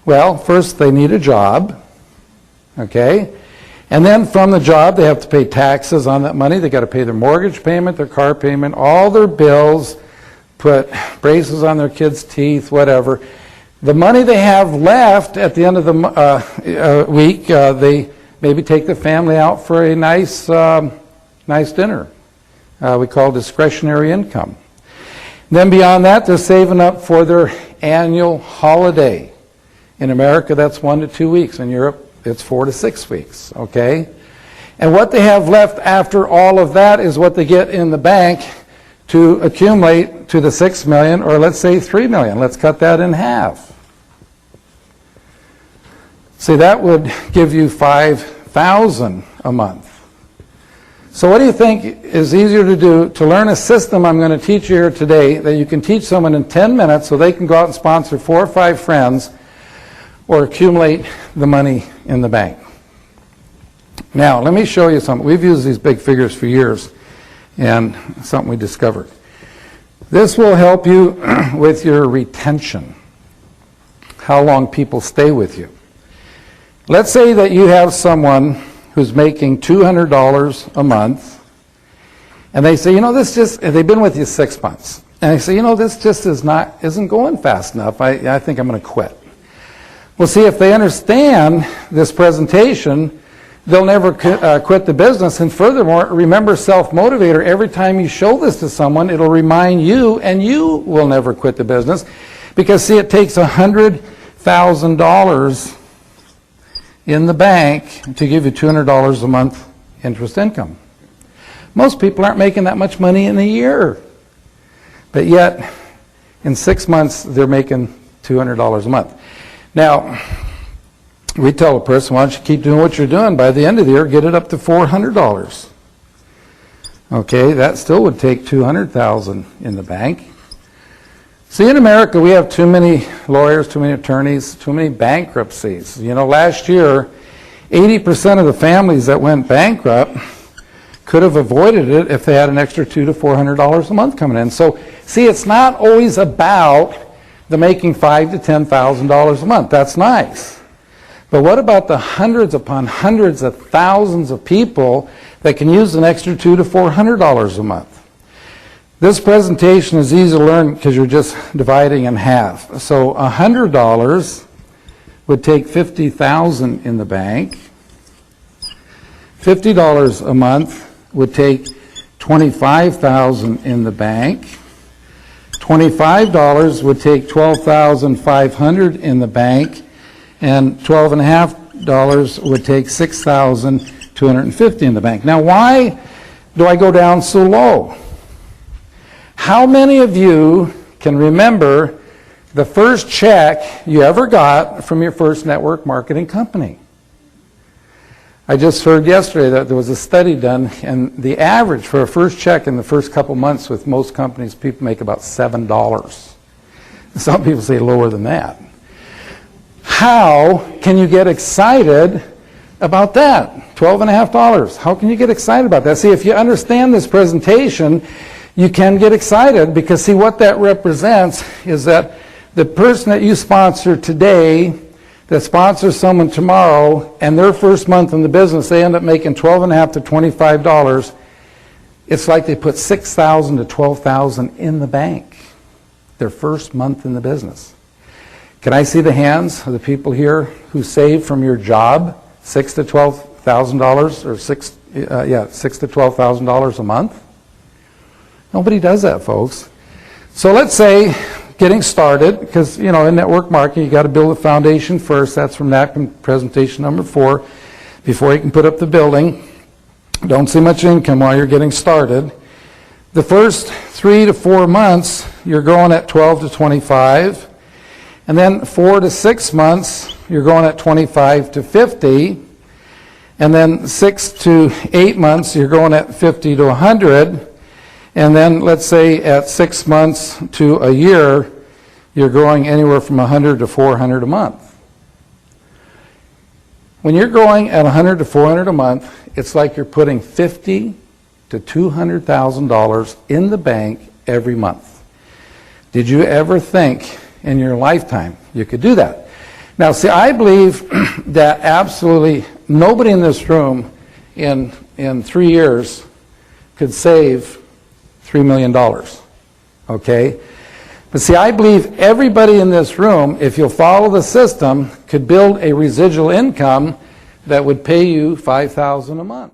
Well, first they need a job, okay? And then from the job, they have to pay taxes on that money. They got to pay their mortgage payment, their car payment, all their bills, put braces on their kids' teeth, whatever. The money they have left at the end of the week, they maybe take the family out for a nice dinner. We call discretionary income. Then beyond that, they're saving up for their annual holiday. In America, that's 1 to 2 weeks. In Europe, it's 4 to 6 weeks, okay? And what they have left after all of that is what they get in the bank to accumulate to the 6 million, or let's say 3 million. Let's cut that in half. See, that would give you 5,000 a month. So what do you think is easier to do? To learn a system I'm going to teach you here today that you can teach someone in 10 minutes so they can go out and sponsor 4 or 5 friends or accumulate the money in the bank. Now, let me show you something. We've used these big figures for years, and something we discovered. This will help you with your retention, how long people stay with you. Let's say that you have someone who's making $200 a month, and they say, you know, they've been with you 6 months, and they say, you know, this just isn't going fast enough. I think I'm going to quit. Well, see, if they understand this presentation, they'll never quit the business. And furthermore, remember self-motivator. Every time you show this to someone, it'll remind you, and you will never quit the business. Because, see, it takes $100,000 in the bank to give you $200 a month interest income. Most people aren't making that much money in a year. But yet, in 6 months, they're making $200 a month. Now, we tell a person, why don't you keep doing what you're doing? By the end of the year, get it up to $400. Okay, that still would take $200,000 in the bank. See, in America, we have too many lawyers, too many attorneys, too many bankruptcies. You know, last year, 80% of the families that went bankrupt could have avoided it if they had an extra $200 to $400 a month coming in. So, see, it's not always about the making $5,000 to $10,000 a month. That's nice. But what about the hundreds upon hundreds of thousands of people that can use an extra $200 to $400 a month? This presentation is easy to learn because you're just dividing in half. So $100 would take $50,000 in the bank. $50 a month would take $25,000 in the bank. $25 would take $12,500 in the bank, and $12.50 would take $6,250 in the bank. Now, why do I go down so low? How many of you can remember the first check you ever got from your first network marketing company? I just heard yesterday that there was a study done, and the average for a first check in the first couple months with most companies, people make about $7. Some people say lower than that. How can you get excited about that? $12.50. How can you get excited about that? See, if you understand this presentation, you can get excited because, see, what that represents is that the person that you sponsor today that sponsors someone tomorrow, and their first month in the business, they end up making $12.50 to $25. It's like they put $6,000 to $12,000 in the bank their first month in the business. Can I see the hands of the people here who saved from your job $6,000 to $12,000 or $6,000 to $12,000 a month? Nobody does that, folks. So let's say, getting started, because, you know, in network marketing, you got to build a foundation first. That's from that presentation number 4, before you can put up the building. Don't see much income while you're getting started. The first 3 to 4 months, you're growing at 12 to 25. And then 4 to 6 months, you're going at 25 to 50. And then 6 to 8 months, you're going at 50 to 100. And then let's say at 6 months to a year, you're growing anywhere from 100 to 400 a month. When you're growing at 100 to 400 a month, it's like you're putting $50,000 to $200,000 in the bank every month. Did you ever think in your lifetime you could do that? Now, see, I believe that absolutely nobody in this room in 3 years could save $3 million, okay? But see, I believe everybody in this room, if you'll follow the system, could build a residual income that would pay you $5,000 a month.